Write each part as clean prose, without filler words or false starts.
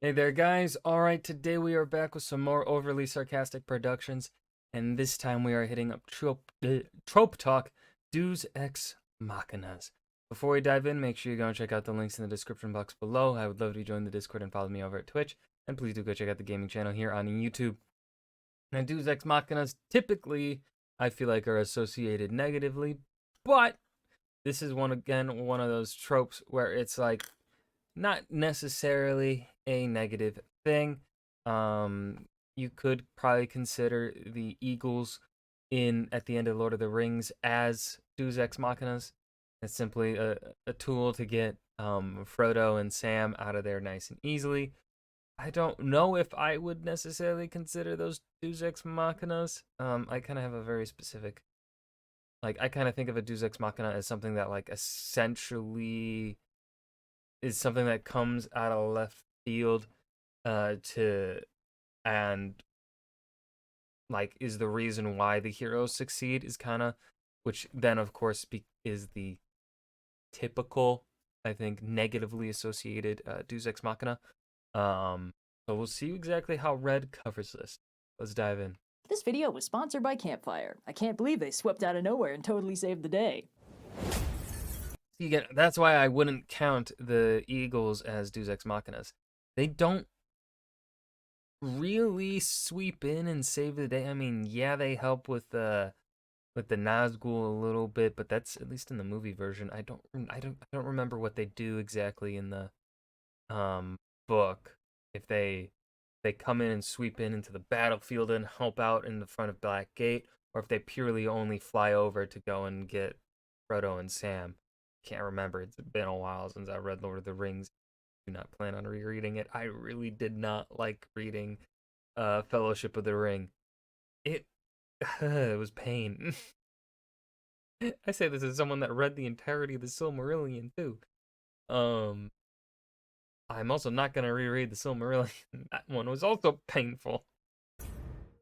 Hey there, guys. All right, today we are back with some more overly sarcastic productions, and this time we are hitting up Trope Talk, Deus Ex Machinas. Before we dive in, make sure you go and check out the links in the description box below. I would love to join the Discord and follow me over at Twitch, and please do go check out the gaming channel here on YouTube. Now, Deus Ex Machinas typically, I feel like, are associated negatively, but this is one of those tropes where it's like not necessarily a negative thing. You could probably consider the Eagles in at the end of Lord of the Rings as Deus Ex Machinas. It's simply a tool to get Frodo and Sam out of there nice and easily. I don't know if I would necessarily consider those Deus Ex Machinas. I kind of have a very specific, I kind of think of a Deus Ex Machina as something that like essentially is something that comes out of left field to and like is the reason why the heroes succeed is kind of, which then of course is the typical, I think, negatively associated Deus Ex Machina. So we'll see exactly how Red covers this. Let's dive in. This video was sponsored by Campfire. I can't believe they swept out of nowhere and totally saved the day. That's why I wouldn't count the Eagles as Deus Ex Machinas. They don't really sweep in and save the day. I mean, yeah, they help with the Nazgul a little bit, but that's at least in the movie version. I don't remember what they do exactly in the book. If they come in and sweep in into the battlefield and help out in the front of Black Gate, or if they purely only fly over to go and get Frodo and Sam. Can't remember. It's been a while since I read Lord of the Rings. Do not plan on rereading it. I really did not like reading Fellowship of the Ring. It it was pain. I say this as someone that read the entirety of the Silmarillion too. Um, I'm also not gonna reread the Silmarillion. That one was also painful.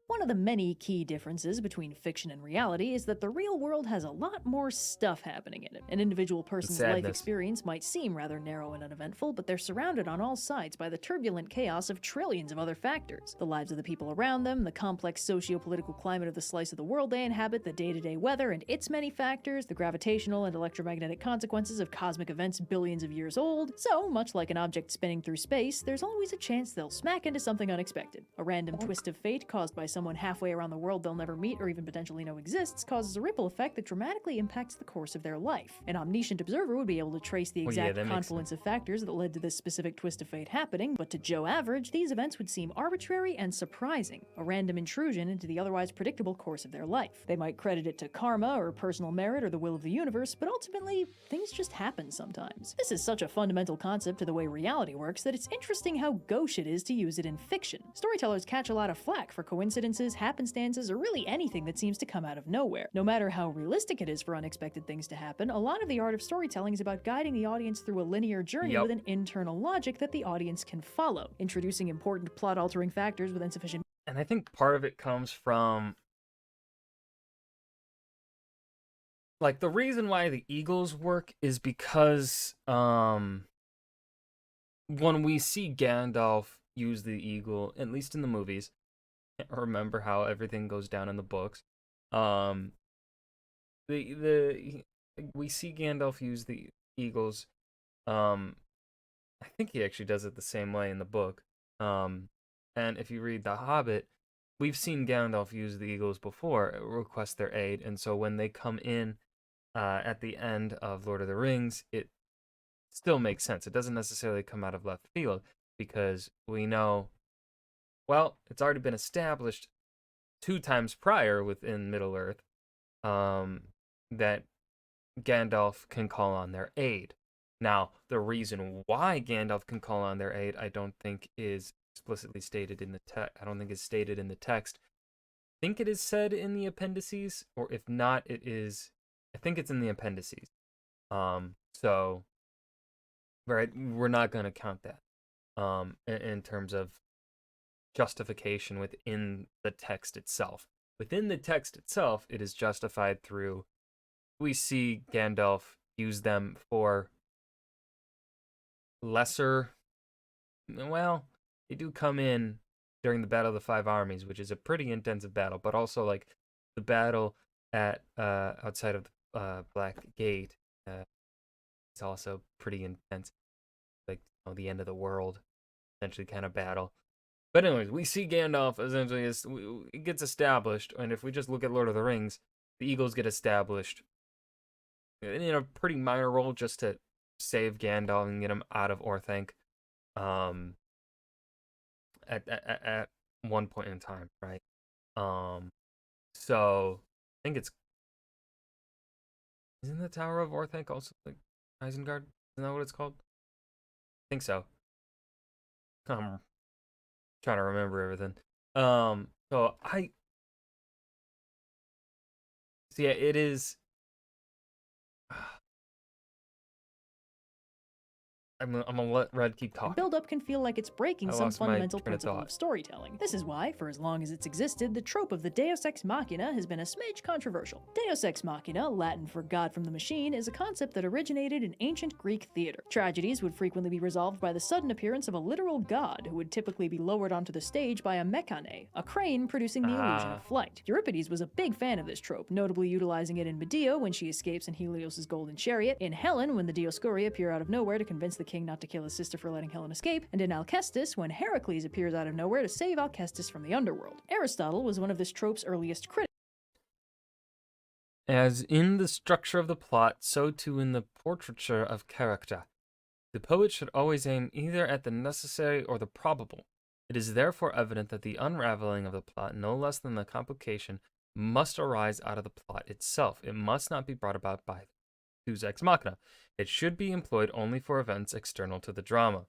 One of the many key differences between fiction and reality is that the real world has a lot more stuff happening in it. An individual The person's life sadness. experience might seem rather narrow and uneventful, but they're surrounded on all sides by the turbulent chaos of trillions of other factors. The lives of the people around them, the complex socio-political climate of the slice of the world they inhabit, the day-to-day weather and its many factors, the gravitational and electromagnetic consequences of cosmic events billions of years old. So, much like an object spinning through space, there's always a chance they'll smack into something unexpected. A random twist of fate caused by someone halfway around the world they'll never meet or even potentially know exists causes a ripple effect that dramatically impacts the course of their life. An omniscient observer would be able to trace the Well, yeah, exact that makes confluence sense. of factors that led to this specific twist of fate happening, but to Joe Average, these events would seem arbitrary and surprising, a random intrusion into the otherwise predictable course of their life. They might credit it to karma or personal merit or the will of the universe, but ultimately, things just happen sometimes. This is such a fundamental concept to the way reality works that it's interesting how gauche it is to use it in fiction. Storytellers catch a lot of flack for coincidences, happenstances, or really anything that seems to come out of nowhere. No matter how realistic it is for unexpected things to happen, a lot of the art of storytelling is about guiding the audience through a linear journey Yep. with an internal logic that the audience can follow, introducing important plot-altering factors with insufficient And I think part of it comes from like the reason why the Eagles work is because when we see Gandalf use the eagle, at least in the movies, I can't remember how everything goes down in the books. Um, the we see Gandalf use the eagles. Um, I think he actually does it the same way in the book. Um, and if you read The Hobbit, we've seen Gandalf use the eagles before, request their aid, and so when they come in at the end of Lord of the Rings, it still makes sense. It doesn't necessarily come out of left field because we know, well, it's already been established two times prior within Middle Earth um, that Gandalf can call on their aid. Now, the reason why Gandalf can call on their aid, I don't think is explicitly stated in the text. I don't think it's stated in the text. I think it is said in the appendices, or if not, it is. I think it's in the appendices. So right, we're not gonna count that. In terms of justification within the text itself. Within the text itself, it is justified through we see Gandalf use them for lesser, well, they do come in during the Battle of the Five Armies, which is a pretty intensive battle, but also like the battle at outside of the Black Gate is also pretty intense, like the end of the world, essentially kind of battle. But anyways, we see Gandalf essentially it gets established, and if we just look at Lord of the Rings, the Eagles get established in a pretty minor role just to save Gandalf and get him out of Orthanc. Um, at one point in time, right? So I think it's isn't the Tower of Orthanc also like Isengard? Isn't that what it's called? I think so. I'm trying to remember everything. So I see. Yeah, it is. I'm gonna let Red keep talking. Build-up can feel like it's breaking I some lost my fundamental train of principle thought. of storytelling. This is why, for as long as it's existed, the trope of the Deus Ex Machina has been a smidge controversial. Deus Ex Machina, Latin for God from the Machine, is a concept that originated in ancient Greek theater. Tragedies would frequently be resolved by the sudden appearance of a literal god who would typically be lowered onto the stage by a mechane, a crane producing the illusion of flight. Euripides was a big fan of this trope, notably utilizing it in Medea when she escapes in Helios' golden chariot, in Helen when the Dioscuri appear out of nowhere to convince the king not to kill his sister for letting Helen escape, and in Alcestis when Heracles appears out of nowhere to save Alcestis from the underworld. Aristotle was one of this trope's earliest critics. As in the structure of the plot, so too in the portraiture of character. The poet should always aim either at the necessary or the probable. It is therefore evident that the unraveling of the plot, no less than the complication, must arise out of the plot itself. It must not be brought about by Deus Ex Machina. It should be employed only for events external to the drama.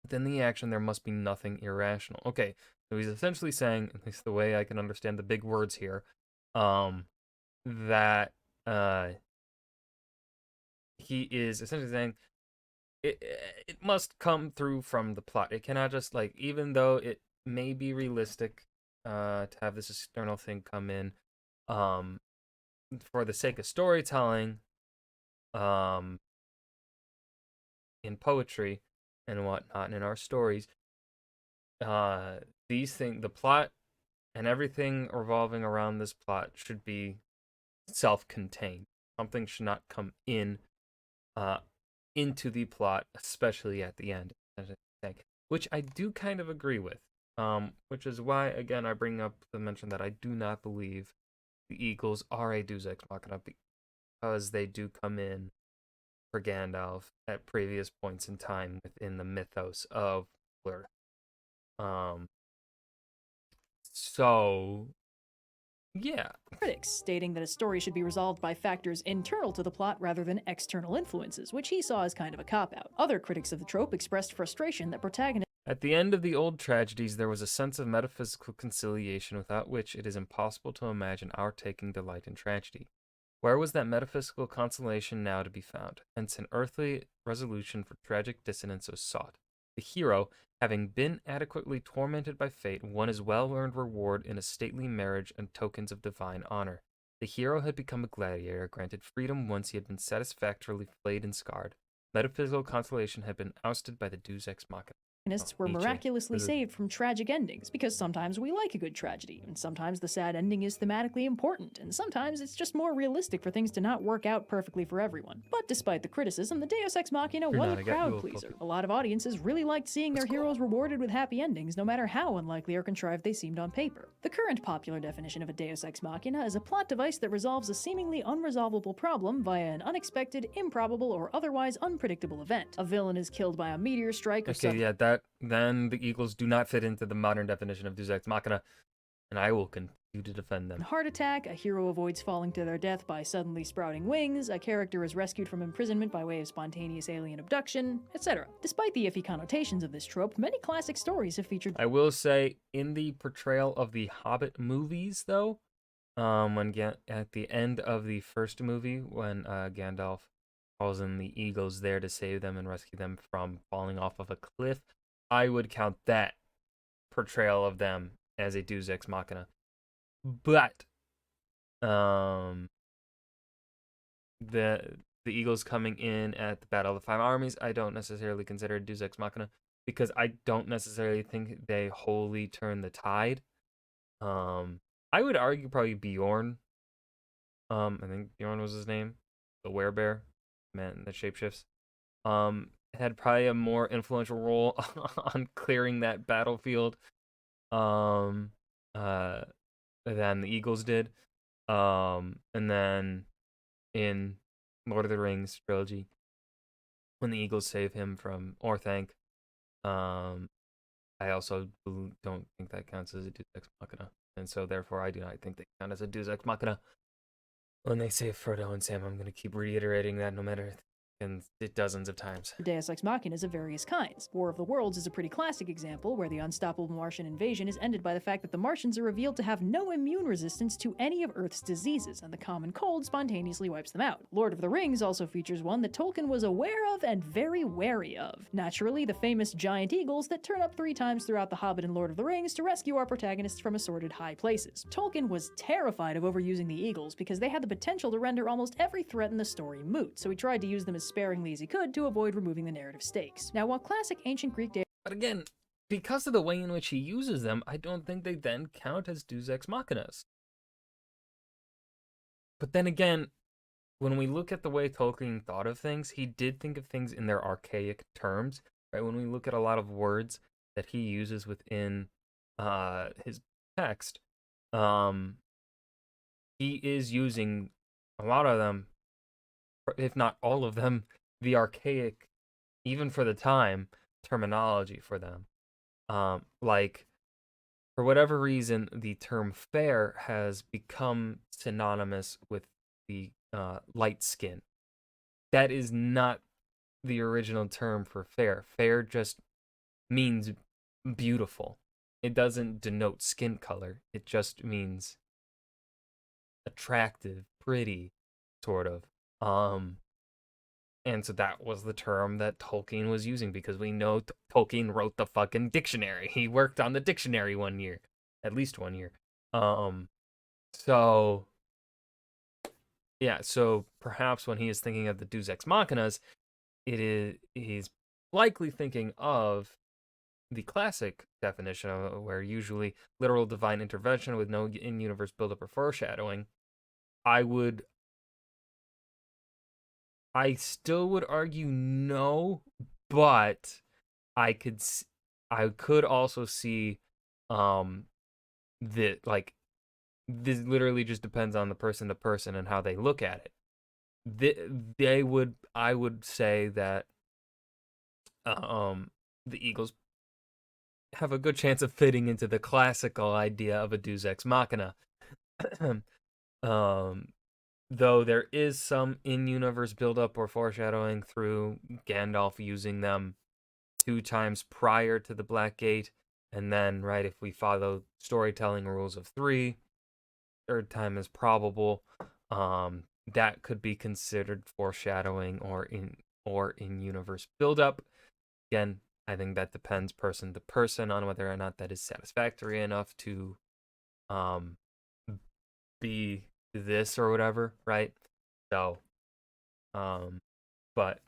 Within the action, there must be nothing irrational. Okay, so he's essentially saying, at least the way I can understand the big words here, that he is essentially saying it must come through from the plot. It cannot just like, even though it may be realistic to have this external thing come in, for the sake of storytelling, in poetry and whatnot, and in our stories, these things, the plot and everything revolving around this plot should be self-contained. Something should not come in into the plot, especially at the end, which I do kind of agree with. Which is why, again, I bring up the mention that I do not believe the Eagles are a Deus Ex Machina, because they do come in for Gandalf at previous points in time within the mythos of Blur. So yeah. Critics, stating that a story should be resolved by factors internal to the plot rather than external influences, which he saw as kind of a cop-out. Other critics of the trope expressed frustration that protagonists At the end of the old tragedies, there was a sense of metaphysical conciliation without which it is impossible to imagine our taking delight in tragedy. Where was that metaphysical consolation now to be found? Hence an earthly resolution for tragic dissonance was sought. The hero, having been adequately tormented by fate, won his well-earned reward in a stately marriage and tokens of divine honor. The hero had become a gladiator, granted freedom once he had been satisfactorily flayed and scarred. Metaphysical consolation had been ousted by the Deus Ex Machina. were miraculously saved from tragic endings, because sometimes we like a good tragedy, and sometimes the sad ending is thematically important, and sometimes it's just more realistic for things to not work out perfectly for everyone. But despite the criticism, the Deus Ex Machina was a crowd pleaser. A lot of audiences really liked seeing their heroes rewarded with happy endings, no matter how unlikely or contrived they seemed on paper. The current popular definition of a Deus Ex Machina is a plot device that resolves a seemingly unresolvable problem via an unexpected, improbable, or otherwise unpredictable event. A villain is killed by a meteor strike or then the Eagles do not fit into the modern definition of Deus Ex Machina, and I will continue to defend them. Heart attack, a hero avoids falling to their death by suddenly sprouting wings, a character is rescued from imprisonment by way of spontaneous alien abduction, etc. Despite the iffy connotations of this trope, many classic stories have featured. I will say, in the portrayal of the Hobbit movies, though, at the end of the first movie, when Gandalf calls in the Eagles there to save them and rescue them from falling off of a cliff, I would count that portrayal of them as a Deus Ex Machina. But the Eagles coming in at the Battle of the Five Armies, I don't necessarily consider Deus Ex Machina. because I don't necessarily think they wholly turn the tide. I would argue probably Bjorn. I think Bjorn was his name, the werebear, man that shapeshifts. Had probably a more influential role on clearing that battlefield, um, uh, than the Eagles did. And then in Lord of the Rings trilogy, when the Eagles save him from Orthanc, um, I also don't think that counts as a Deus Ex Machina, and so therefore I do not think they count as a Deus Ex Machina. When they say Frodo and Sam, I'm going to keep reiterating that no matter and dozens of times. Deus Ex Machinas of various kinds. War of the Worlds is a pretty classic example where the unstoppable Martian invasion is ended by the fact that the Martians are revealed to have no immune resistance to any of Earth's diseases, and the common cold spontaneously wipes them out. Lord of the Rings also features one that Tolkien was aware of and very wary of. Naturally, the famous giant eagles that turn up 3 times throughout The Hobbit and Lord of the Rings to rescue our protagonists from assorted high places. Tolkien was terrified of overusing the eagles because they had the potential to render almost every threat in the story moot, so he tried to use them as sparingly as he could to avoid removing the narrative stakes. Now, while classic ancient Greek But again, because of the way in which he uses them, I don't think they then count as Deus Ex Machinas. But then again, when we look at the way Tolkien thought of things, he did think of things in their archaic terms, right? When we look at a lot of words that he uses within his text, he is using a lot of them, if not all of them, the archaic, even for the time, terminology for them. Like, for whatever reason, the term fair has become synonymous with the light skin. That is not the original term for fair. Fair just means beautiful. It doesn't denote skin color. It just means attractive, pretty, sort of. And so that was the term that Tolkien was using because we know Tolkien wrote the fucking dictionary. He worked on the dictionary one year, at least 1 year. So yeah, so perhaps when he is thinking of the Deus Ex Machinas, he's likely thinking of the classic definition of where usually literal divine intervention with no in-universe buildup or foreshadowing. I still would argue no, but I could also see that like this literally just depends on the person to person and how they look at it. I would say that the Eagles have a good chance of fitting into the classical idea of a Deus Ex Machina. Though there is some in-universe buildup or foreshadowing through Gandalf using them 2 times prior to the Black Gate, and then, right, if we follow storytelling rules of 3, third time is probable. That could be considered foreshadowing or in-universe buildup. Again, I think that depends person to person on whether or not that is satisfactory enough to be this or whatever, right? So, but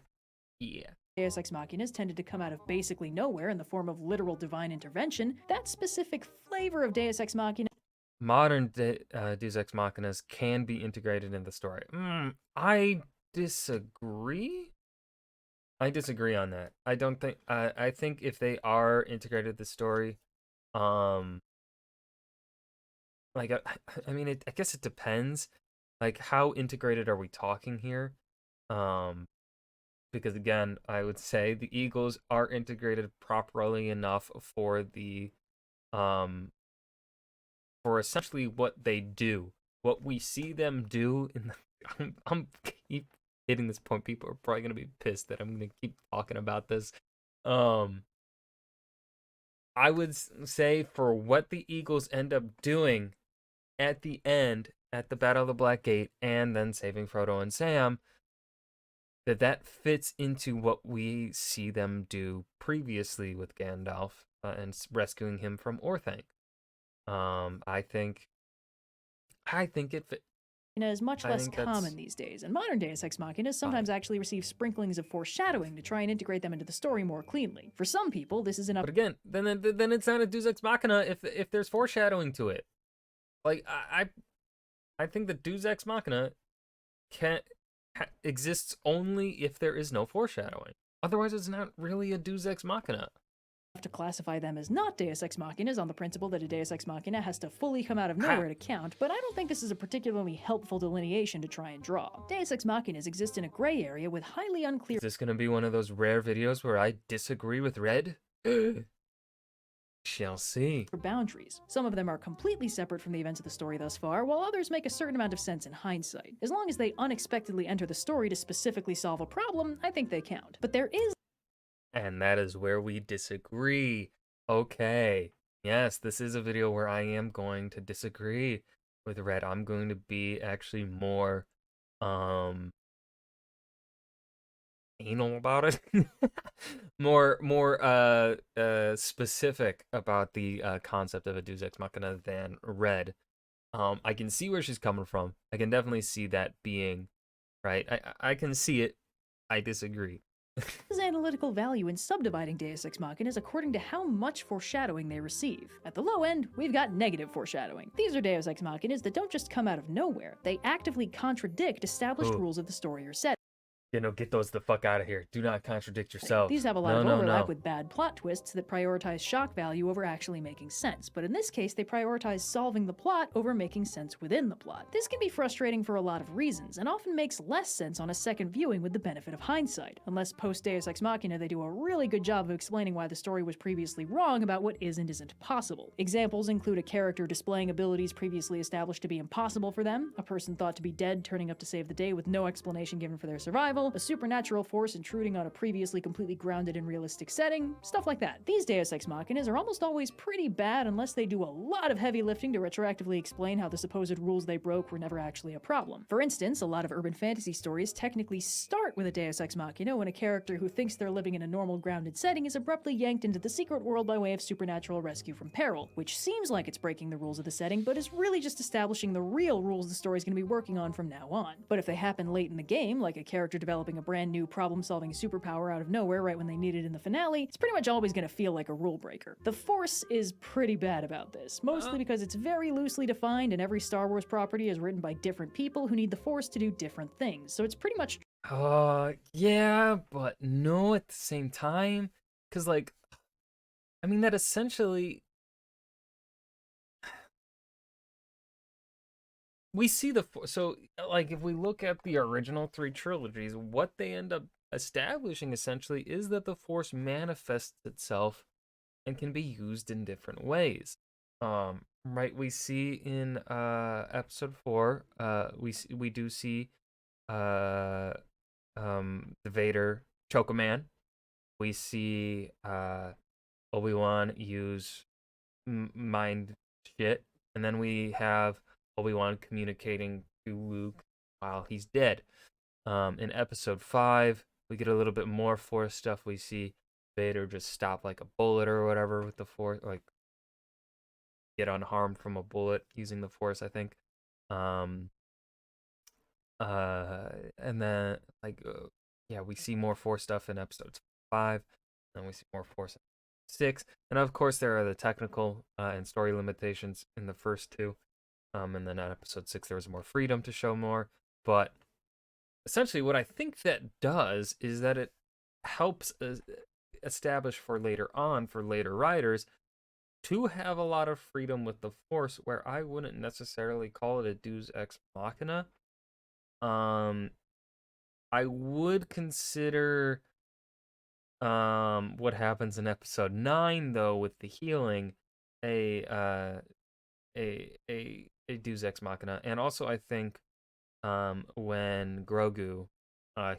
yeah. Deus Ex Machinas tended to come out of basically nowhere in the form of literal divine intervention. That specific flavor of Deus Ex Machina Modern Deus Ex Machinas can be integrated in the story. I disagree. I disagree on that. I don't think. I think if they are integrated in the story, like I mean, I guess it depends. Like, how integrated are we talking here? Because again, I would say the Eagles are integrated properly enough for the for essentially what they do, what we see them do in the. I'm keep hitting this point. People are probably gonna be pissed that I'm gonna keep talking about this. I would say for what the Eagles end up doing at the end at the Battle of the Black Gate and then saving Frodo and Sam, that fits into what we see them do previously with Gandalf and rescuing him from Orthanc. I think it fit. is much I less think that's common these days, and modern Deus Ex Machinas sometimes actually receive sprinklings of foreshadowing to try and integrate them into the story more cleanly. For some people, this is enough. But again, then it's not a Deus Ex Machina if there's foreshadowing to it. Like I think that Deus Ex Machina exists only if there is no foreshadowing. Otherwise, it's not really a Deus Ex Machina. To classify them as not Deus Ex Machinas on the principle that a Deus Ex Machina has to fully come out of nowhere to count, but I don't think this is a particularly helpful delineation to try and draw. Deus Ex Machinas exist in a gray area with highly unclear. Is this gonna be one of those rare videos where I disagree with Red? Shall see. Boundaries. Some of them are completely separate from the events of the story thus far, while others make a certain amount of sense in hindsight. As long as they unexpectedly enter the story to specifically solve a problem, I think they count. But there is. And that is where we disagree. Okay. Yes, this is a video where I am going to disagree with Red. I'm going to be actually more anal about it. more specific about the concept of a Deus Ex Machina than Red. I can see where she's coming from. I can definitely see that being right. I can see it. I disagree. There's analytical value in subdividing Deus Ex Machinas according to how much foreshadowing they receive. At the low end, we've got negative foreshadowing. These are Deus Ex Machinas that don't just come out of nowhere, they actively contradict established rules of the story or setting. Get those the fuck out of here. Do not contradict yourself. These have a lot of overlap with bad plot twists that prioritize shock value over actually making sense, but in this case they prioritize solving the plot over making sense within the plot. This can be frustrating for a lot of reasons, and often makes less sense on a second viewing with the benefit of hindsight, unless post Deus Ex Machina they do a really good job of explaining why the story was previously wrong about what is and isn't possible. Examples include a character displaying abilities previously established to be impossible for them, a person thought to be dead turning up to save the day with no explanation given for their survival, a supernatural force intruding on a previously completely grounded and realistic setting, stuff like that. These Deus Ex Machinas are almost always pretty bad unless they do a lot of heavy lifting to retroactively explain how the supposed rules they broke were never actually a problem. For instance, a lot of urban fantasy stories technically start with a Deus Ex Machina when a character who thinks they're living in a normal grounded setting is abruptly yanked into the secret world by way of supernatural rescue from peril, which seems like it's breaking the rules of the setting, but is really just establishing the real rules the story's going to be working on from now on. But if they happen late in the game, like a character developing a brand new problem-solving superpower out of nowhere right when they need it in the finale, it's pretty much always going to feel like a rule breaker. The Force is pretty bad about this, mostly because it's very loosely defined and every Star Wars property is written by different people who need the Force to do different things, so it's pretty much. Yeah, but no at the same time, because like, I mean that essentially we see so like if we look at the original 3 trilogies, what they end up establishing essentially is that the Force manifests itself and can be used in different ways. Right, we see in episode 4, we do see the Vader choke a man. We see Obi-Wan use mind shit, and then we have Obi-Wan communicating to Luke while he's dead. In episode 5, we get a little bit more Force stuff. We see Vader just stop like a bullet or whatever with the Force, like get unharmed from a bullet using the Force, I think. And then yeah, we see more Force stuff in episode 5, and we see more Force in 6, and of course there are the technical and story limitations in the first 2. And then at episode 6, there was more freedom to show more. But essentially, what I think that does is that it helps establish for later writers, to have a lot of freedom with the Force, where I wouldn't necessarily call it a Deus Ex Machina. I would consider what happens in episode 9, though, with the healing, a Deus Ex Machina. And also I think when Grogu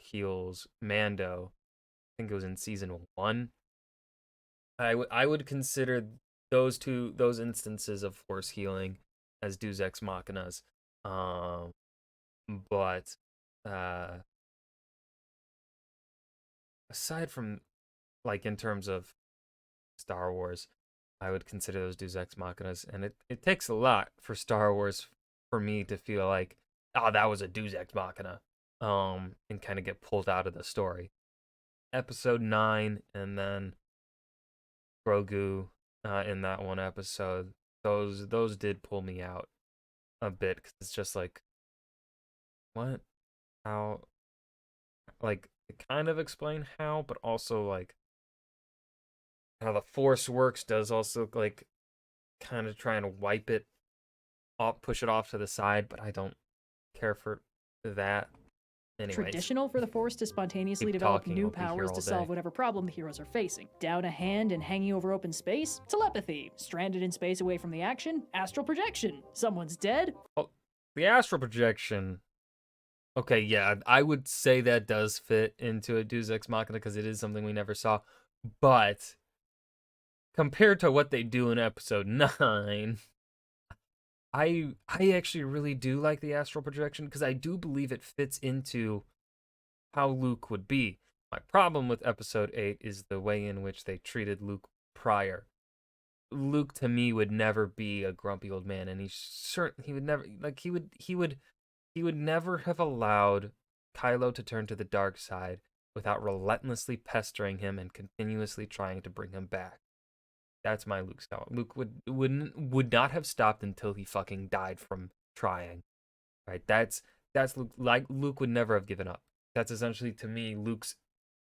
heals Mando, I think it was in season 1, I would consider those instances of Force healing as Deus Ex Machinas. But aside from, like, in terms of Star Wars, I would consider those Deus Ex Machinas, and it takes a lot for Star Wars for me to feel like oh, that was a Deus Ex Machina, and kind of get pulled out of the story. Episode 9, and then Grogu in that one episode. Those did pull me out a bit because it's just like, what? How? Like, it kind of explain how, but also like how the Force works does also like kind of trying to wipe it off, push it off to the side, but I don't care for that. Anyways, Traditional for the Force to spontaneously keep develop talking. new I'll be here powers all to day. solve whatever problem the heroes are facing. Down a hand and hanging over open space? Telepathy. Stranded in space away from the action? Astral projection. Someone's dead? Oh, the astral projection. Okay, yeah, I would say that does fit into a Deus Ex Machina because it is something we never saw. But compared to what they do in episode 9, I actually really do like the astral projection because I do believe it fits into how Luke would be. My problem with episode 8 is the way in which they treated Luke prior. Luke to me would never be a grumpy old man, and he would never like he would never have allowed Kylo to turn to the dark side without relentlessly pestering him and continuously trying to bring him back. That's my Luke Skywalker. Luke would not have stopped until he fucking died from trying. Right? That's Luke. Like, Luke would never have given up. That's essentially, to me, Luke's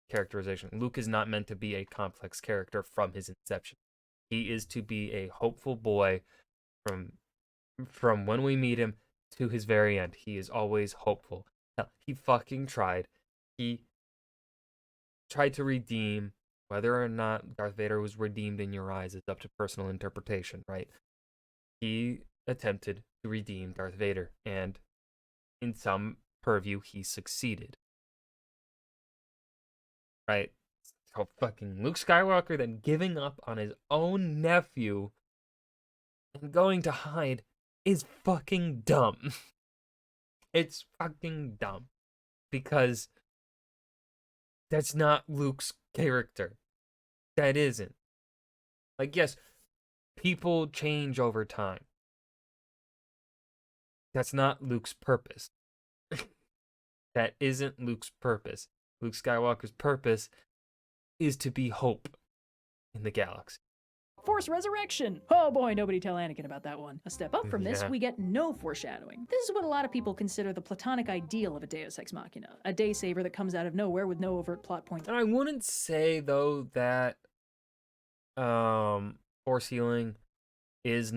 characterization. Luke is not meant to be a complex character from his inception. He is to be a hopeful boy from when we meet him to his very end. He is always hopeful. Hell, he fucking tried. He tried to redeem. Whether or not Darth Vader was redeemed in your eyes is up to personal interpretation, right? He attempted to redeem Darth Vader, and in some purview, he succeeded. Right? So fucking Luke Skywalker then giving up on his own nephew and going to hide is fucking dumb. It's fucking dumb. Because that's not Luke's character. That isn't. Like, yes, people change over time. That's not Luke's purpose. That isn't Luke's purpose. Luke Skywalker's purpose is to be hope in the galaxy. Force resurrection! Oh boy, nobody tell Anakin about that one. A step up from this, Yeah. we get no foreshadowing. This is what a lot of people consider the platonic ideal of a Deus Ex Machina. A day saver that comes out of nowhere with no overt plot point. And I wouldn't say, though, that force healing is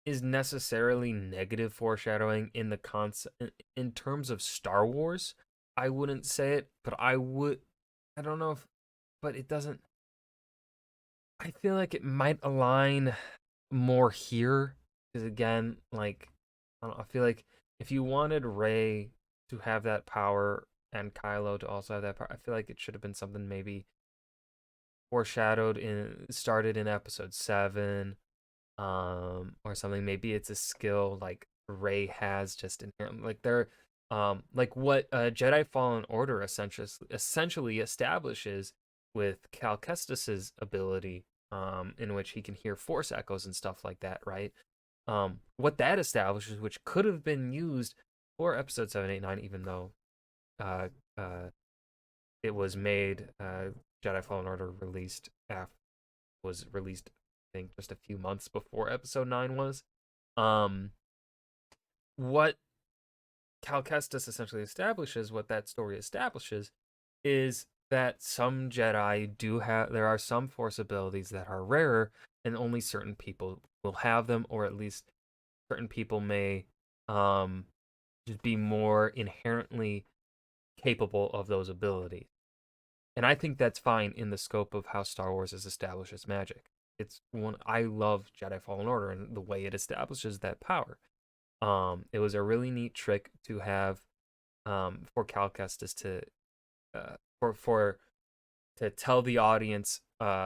necessarily negative foreshadowing in the concept in terms of Star Wars. I wouldn't say it, but I don't know if, but it doesn't. I feel like it might align more here because, again, like, I don't know, I feel like if you wanted Rey to have that power and Kylo to also have that power, I feel like it should have been something maybe started in episode 7, or something. Maybe it's a skill like Rey has just inherently, like they're like what Jedi Fallen Order essentially establishes with Cal Kestis's ability, in which he can hear force echoes and stuff like that, right? What that establishes, which could have been used for episode 7, 8, 9, even though uh it was made Jedi Fallen Order was released, I think, just a few months before episode 9 was. What Cal Kestis essentially establishes, what that story establishes, is that some Jedi there are some Force abilities that are rarer, and only certain people will have them, or at least certain people may just be more inherently capable of those abilities. And I think that's fine in the scope of how Star Wars has established its magic. I love Jedi Fallen Order and the way it establishes that power. It was a really neat trick to have, for Cal Kestis to to tell the audience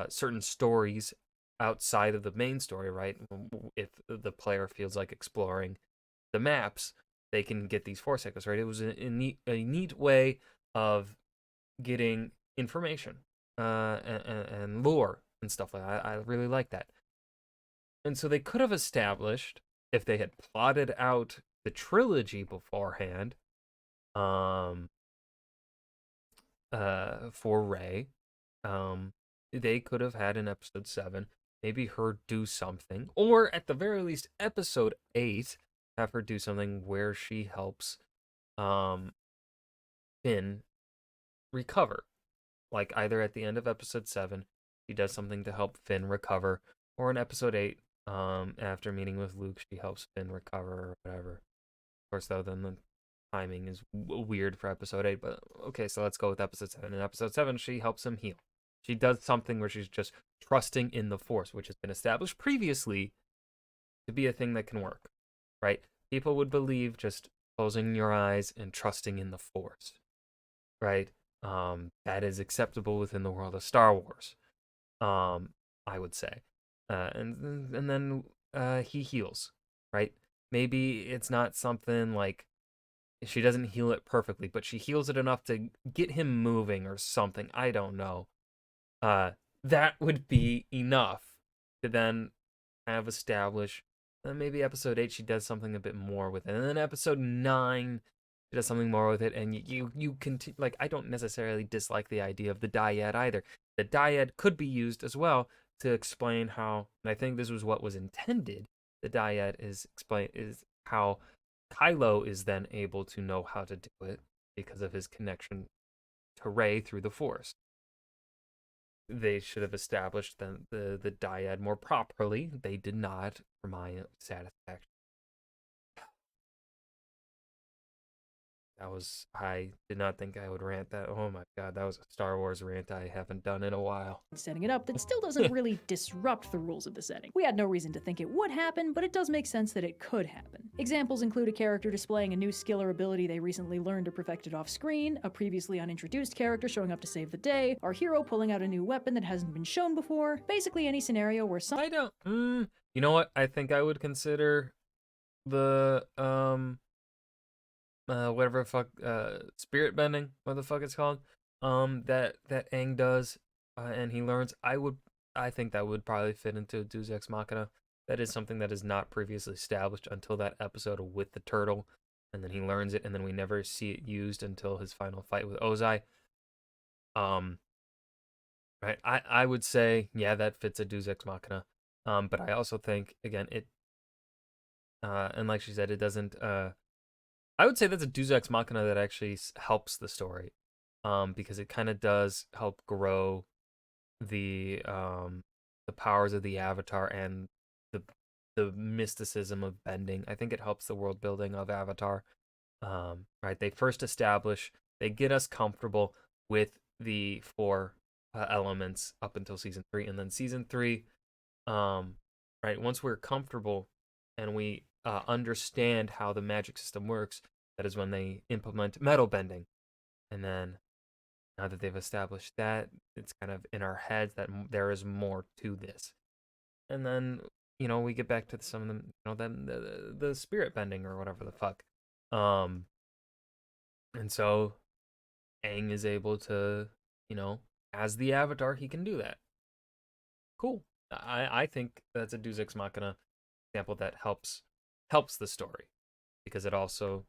certain stories outside of the main story, right? If the player feels like exploring the maps, they can get these force echoes, right? It was a neat way of getting information and lore and stuff like that. I really like that. And so they could have established, if they had plotted out the trilogy beforehand, for Rey, they could have had in episode 7, maybe her do something, or at the very least, episode 8, have her do something where she helps Finn recover. Like either at the end of episode 7, she does something to help Finn recover, or in episode 8, after meeting with Luke, she helps Finn recover or whatever. Of course, though, then the timing is weird for episode 8, but okay, so let's go with episode 7. In episode 7, she helps him heal. She does something where she's just trusting in the Force, which has been established previously to be a thing that can work, right? People would believe just closing your eyes and trusting in the Force, right? That is acceptable within the world of Star Wars, I would say. And then he heals, right? Maybe it's not something like she doesn't heal it perfectly, but she heals it enough to get him moving or something. I don't know. That would be enough to then have established. Then maybe episode 8 she does something a bit more with it, and then episode 9 she does something more with it, and you continue. Like, I don't necessarily dislike the idea of the dyad either. The dyad could be used as well to explain how, and I think this was what was intended. The dyad is how Kylo is then able to know how to do it because of his connection to Rey through the Force. They should have established the dyad more properly. They did not, for my satisfaction. I did not think I would rant that. Oh my god, that was a Star Wars rant I haven't done in a while. Setting it up that still doesn't really disrupt the rules of the setting. We had no reason to think it would happen, but it does make sense that it could happen. Examples include a character displaying a new skill or ability they recently learned or perfected off screen, a previously unintroduced character showing up to save the day, our hero pulling out a new weapon that hasn't been shown before. Basically any scenario where I don't. You know what? I think I would consider the whatever the fuck, spirit bending, what the fuck it's called, that Aang does, and he learns. I think that would probably fit into Deus Ex Machina. That is something that is not previously established until that episode with the turtle, and then he learns it, and then we never see it used until his final fight with Ozai. Right, I would say, yeah, that fits a Deus Ex Machina. But I also think, again, it, and like she said, it doesn't, I would say that's a Deus Ex Machina that actually helps the story, because it kind of does help grow the powers of the Avatar and the mysticism of bending. I think it helps the world building of Avatar. Right, they first establish, they get us comfortable with the 4 elements up until season 3, and then season 3, right, once we're comfortable and we understand how the magic system works, that is when they implement metal bending. And then now that they've established that, it's kind of in our heads that there is more to this. And then, we get back to some of them, then the spirit bending or whatever the fuck. And so Aang is able to, as the Avatar, he can do that. Cool. I think that's a Deus Ex Machina example that helps the story, because it also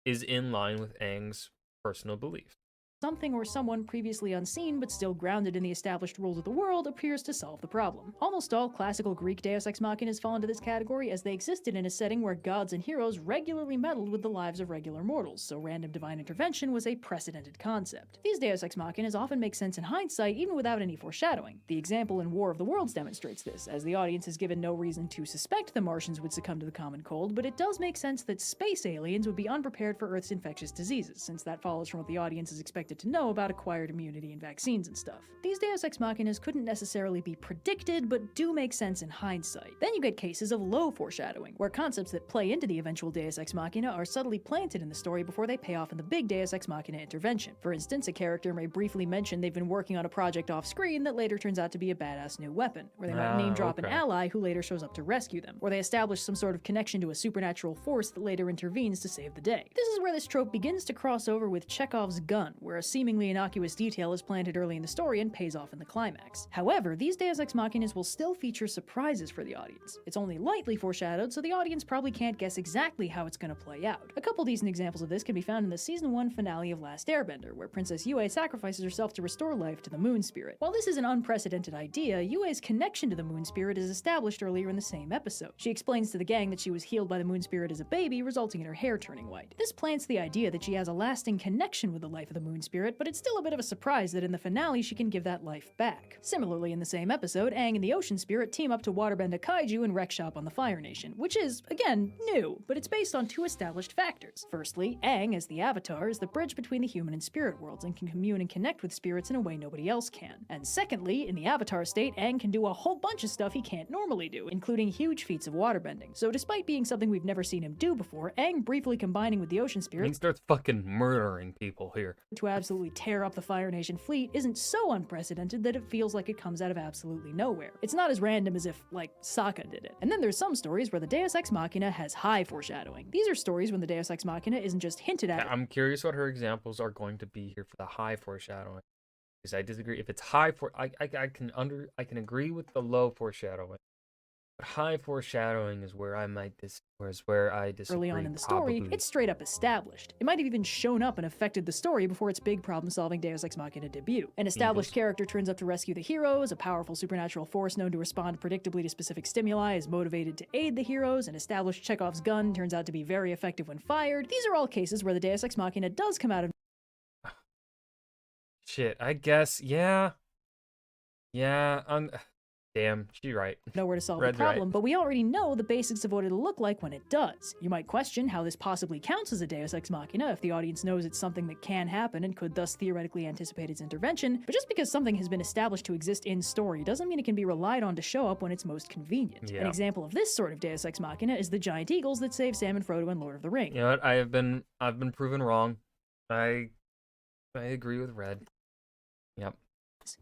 is in line with Aang's personal belief. Something or someone previously unseen but still grounded in the established rules of the world appears to solve the problem. Almost all classical Greek Deus Ex Machinas fall into this category, as they existed in a setting where gods and heroes regularly meddled with the lives of regular mortals, so random divine intervention was a precedented concept. These Deus Ex Machinas often make sense in hindsight, even without any foreshadowing. The example in War of the Worlds demonstrates this, as the audience is given no reason to suspect the Martians would succumb to the common cold, but it does make sense that space aliens would be unprepared for Earth's infectious diseases, since that follows from what the audience is expected to know about acquired immunity and vaccines and stuff. These Deus Ex Machinas couldn't necessarily be predicted, but do make sense in hindsight. Then you get cases of low foreshadowing, where concepts that play into the eventual Deus Ex Machina are subtly planted in the story before they pay off in the big Deus Ex Machina intervention. For instance, a character may briefly mention they've been working on a project off-screen that later turns out to be a badass new weapon, or they might name drop an ally who later shows up to rescue them, or they establish some sort of connection to a supernatural force that later intervenes to save the day. This is where this trope begins to cross over with Chekhov's gun, where a seemingly innocuous detail is planted early in the story and pays off in the climax. However, these Deus Ex Machinas will still feature surprises for the audience. It's only lightly foreshadowed, so the audience probably can't guess exactly how it's going to play out. A couple decent examples of this can be found in the Season 1 finale of Last Airbender, where Princess Yue sacrifices herself to restore life to the Moon Spirit. While this is an unprecedented idea, Yue's connection to the Moon Spirit is established earlier in the same episode. She explains to the gang that she was healed by the Moon Spirit as a baby, resulting in her hair turning white. This plants the idea that she has a lasting connection with the life of the Moon Spirit, but it's still a bit of a surprise that in the finale she can give that life back. Similarly, in the same episode, Aang and the Ocean Spirit team up to waterbend a kaiju and wreck shop on the Fire Nation, which is, again, new, but it's based on two established factors. Firstly, Aang, as the Avatar, is the bridge between the human and spirit worlds and can commune and connect with spirits in a way nobody else can. And secondly, in the Avatar state, Aang can do a whole bunch of stuff he can't normally do, including huge feats of waterbending. So despite being something we've never seen him do before, Aang briefly combining with the Ocean Spirit He starts fucking murdering people here. To absolutely tear up the Fire Nation fleet isn't so unprecedented that it feels like it comes out of absolutely nowhere. It's not as random as if, like, Sokka did it. And then there's some stories where the Deus Ex Machina has high foreshadowing. These are stories when the Deus Ex Machina isn't just hinted at. I'm curious what her examples are going to be here for the high foreshadowing. Because I disagree. If it's high I can agree with the low foreshadowing. But high foreshadowing is where I disagree. Early on in the story, probably. it's straight up established. It might have even shown up and affected the story before its big problem-solving Deus Ex Machina debut. An established character turns up to rescue the heroes, a powerful supernatural force known to respond predictably to specific stimuli is motivated to aid the heroes, an established Chekhov's gun turns out to be very effective when fired. These are all cases where the Deus Ex Machina does come out of Shit, I guess, yeah. Damn, she's right. nowhere to solve the problem, but we already know the basics of what it'll look like when it does. You might question how this possibly counts as a Deus Ex Machina if the audience knows it's something that can happen and could thus theoretically anticipate its intervention, but just because something has been established to exist in story doesn't mean it can be relied on to show up when it's most convenient. Yeah. An example of this sort of Deus Ex Machina is the giant eagles that save Sam and Frodo in Lord of the Rings. You know what? I've been proven wrong. I agree with Red. Yep.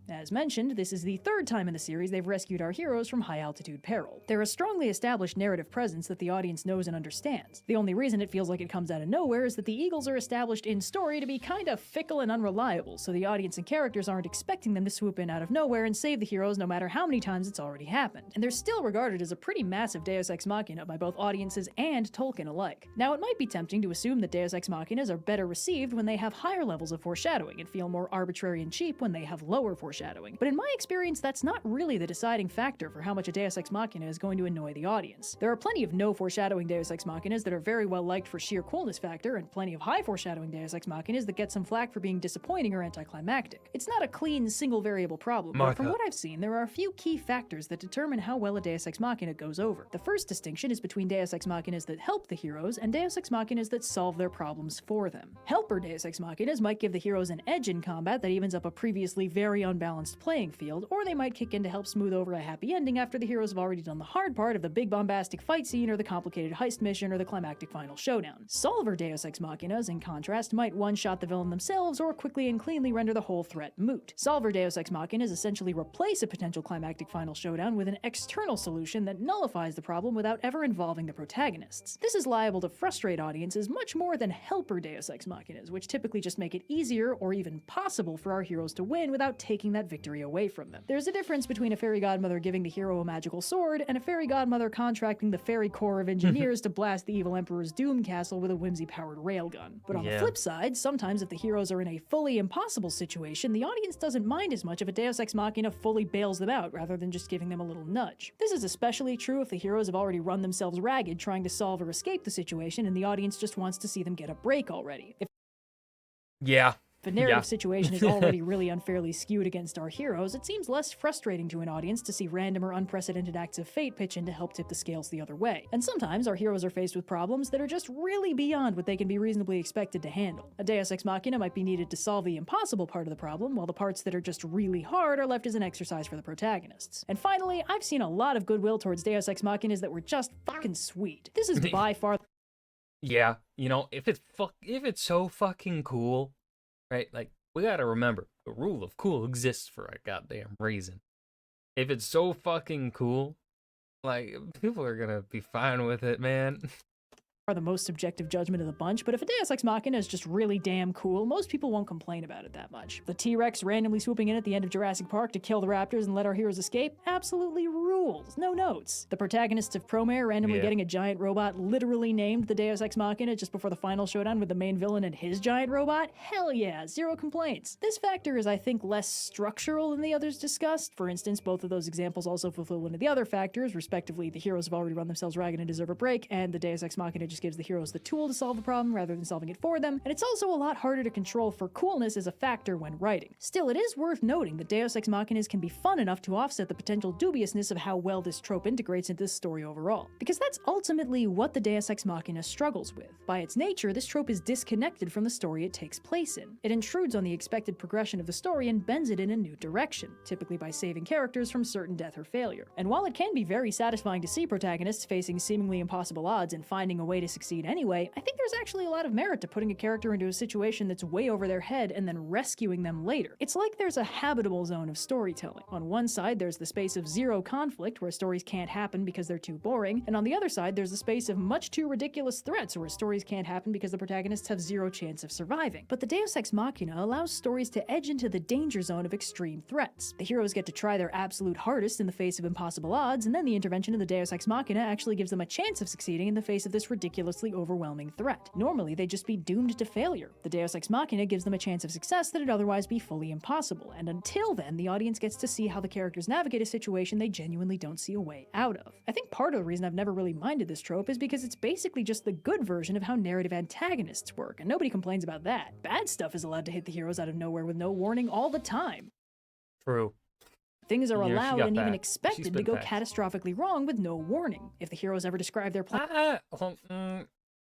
As mentioned, this is the third time in the series they've rescued our heroes from high-altitude peril. They're a strongly established narrative presence that the audience knows and understands. The only reason it feels like it comes out of nowhere is that the Eagles are established in story to be kinda fickle and unreliable, so the audience and characters aren't expecting them to swoop in out of nowhere and save the heroes no matter how many times it's already happened. And they're still regarded as a pretty massive Deus Ex Machina by both audiences and Tolkien alike. Now, it might be tempting to assume that Deus Ex Machinas are better received when they have higher levels of foreshadowing and feel more arbitrary and cheap when they have lower foreshadowing. But in my experience, that's not really the deciding factor for how much a Deus Ex Machina is going to annoy the audience. There are plenty of no foreshadowing Deus Ex Machinas that are very well liked for sheer coolness factor, and plenty of high foreshadowing Deus Ex Machinas that get some flack for being disappointing or anticlimactic. It's not a clean, single variable problem, but from what I've seen, there are a few key factors that determine how well a Deus Ex Machina goes over. The first distinction is between Deus Ex Machinas that help the heroes and Deus Ex Machinas that solve their problems for them. Helper Deus Ex Machinas might give the heroes an edge in combat that evens up a previously very unbalanced playing field, or they might kick in to help smooth over a happy ending after the heroes have already done the hard part of the big bombastic fight scene or the complicated heist mission or the climactic final showdown. Solver Deus Ex Machinas, in contrast, might one-shot the villain themselves or quickly and cleanly render the whole threat moot. Solver Deus Ex Machinas essentially replace a potential climactic final showdown with an external solution that nullifies the problem without ever involving the protagonists. This is liable to frustrate audiences much more than Helper Deus Ex Machinas, which typically just make it easier or even possible for our heroes to win without taking that victory away from them. There's a difference between a fairy godmother giving the hero a magical sword and a fairy godmother contracting the fairy corps of engineers to blast the evil emperor's doom castle with a whimsy-powered railgun. But on the flip side, sometimes if the heroes are in a fully impossible situation, the audience doesn't mind as much if a Deus Ex Machina fully bails them out rather than just giving them a little nudge. This is especially true if the heroes have already run themselves ragged trying to solve or escape the situation and the audience just wants to see them get a break already. If the narrative situation is already really unfairly skewed against our heroes, it seems less frustrating to an audience to see random or unprecedented acts of fate pitch in to help tip the scales the other way. And sometimes our heroes are faced with problems that are just really beyond what they can be reasonably expected to handle. A Deus Ex Machina might be needed to solve the impossible part of the problem, while the parts that are just really hard are left as an exercise for the protagonists. And finally, I've seen a lot of goodwill towards Deus Ex Machinas that were just fucking sweet. This is by far Yeah, you know, if it's so fucking cool, right? Like, we gotta remember, the rule of cool exists for a goddamn reason. If it's so fucking cool, like, people are gonna be fine with it, man. the most subjective judgment of the bunch, but if a Deus Ex Machina is just really damn cool, most people won't complain about it that much. The T-Rex randomly swooping in at the end of Jurassic Park to kill the raptors and let our heroes escape absolutely rules. No notes. The protagonists of Promare randomly getting a giant robot literally named the Deus Ex Machina just before the final showdown with the main villain and his giant robot? Hell yeah, zero complaints. This factor is, I think, less structural than the others discussed. For instance, both of those examples also fulfill one of the other factors, respectively, the heroes have already run themselves ragged and deserve a break, and the Deus Ex Machina just gives the heroes the tool to solve the problem rather than solving it for them, and it's also a lot harder to control for coolness as a factor when writing. Still, it is worth noting that Deus Ex Machinas can be fun enough to offset the potential dubiousness of how well this trope integrates into this story overall, because that's ultimately what the Deus Ex Machina struggles with. By its nature, this trope is disconnected from the story it takes place in. It intrudes on the expected progression of the story and bends it in a new direction, typically by saving characters from certain death or failure. And while it can be very satisfying to see protagonists facing seemingly impossible odds and finding a way to succeed anyway, I think there's actually a lot of merit to putting a character into a situation that's way over their head and then rescuing them later. It's like there's a habitable zone of storytelling. On one side, there's the space of zero conflict, where stories can't happen because they're too boring, and on the other side, there's the space of much too ridiculous threats, where stories can't happen because the protagonists have zero chance of surviving. But the Deus Ex Machina allows stories to edge into the danger zone of extreme threats. The heroes get to try their absolute hardest in the face of impossible odds, and then the intervention of the Deus Ex Machina actually gives them a chance of succeeding in the face of this ridiculously overwhelming threat. Normally, they'd just be doomed to failure. The Deus Ex Machina gives them a chance of success that'd otherwise be fully impossible, and until then, the audience gets to see how the characters navigate a situation they genuinely don't see a way out of. I think part of the reason I've never really minded this trope is because it's basically just the good version of how narrative antagonists work, and nobody complains about that. Bad stuff is allowed to hit the heroes out of nowhere with no warning all the time. True. Things are Yeah, she allowed got and even that. expected to go catastrophically wrong with no warning. If the heroes ever describe their plan,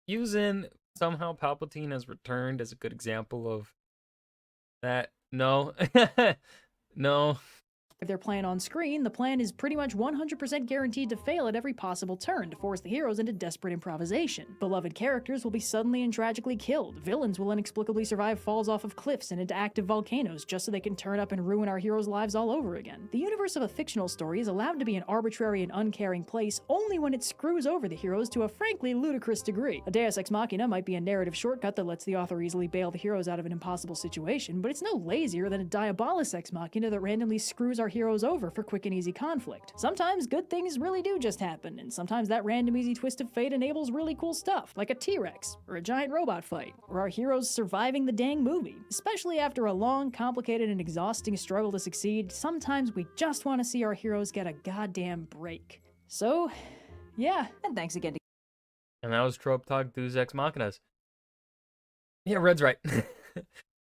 Using somehow Palpatine has returned as a good example of that. No. No. if their plan on screen, the plan is pretty much 100% guaranteed to fail at every possible turn to force the heroes into desperate improvisation. Beloved characters will be suddenly and tragically killed. Villains will inexplicably survive falls off of cliffs and into active volcanoes just so they can turn up and ruin our heroes' lives all over again. The universe of a fictional story is allowed to be an arbitrary and uncaring place only when it screws over the heroes to a frankly ludicrous degree. A Deus Ex Machina might be a narrative shortcut that lets the author easily bail the heroes out of an impossible situation, but it's no lazier than a Diabolus Ex Machina that randomly screws our heroes over for quick and easy conflict. Sometimes good things really do just happen, and sometimes that random easy twist of fate enables really cool stuff, like a T-Rex, or a giant robot fight, or our heroes surviving the dang movie. Especially after a long, complicated, and exhausting struggle to succeed, sometimes we just want to see our heroes get a goddamn break. So, yeah, and thanks again to And that was Trope Talk Deus Ex Machinas. Yeah, Red's right.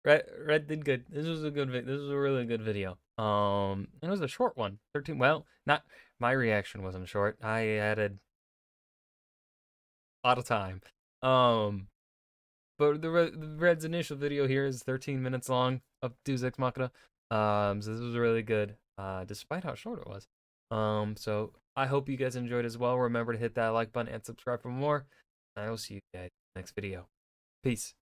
Red did good. This was a really good video. It was a short one. 13. Well, not my reaction wasn't short. I added a lot of time. But the Red's initial video here is 13 minutes long of Deus Ex Machina. So this was really good, despite how short it was. So I hope you guys enjoyed as well. Remember to hit that like button and subscribe for more. I will see you guys next video. Peace.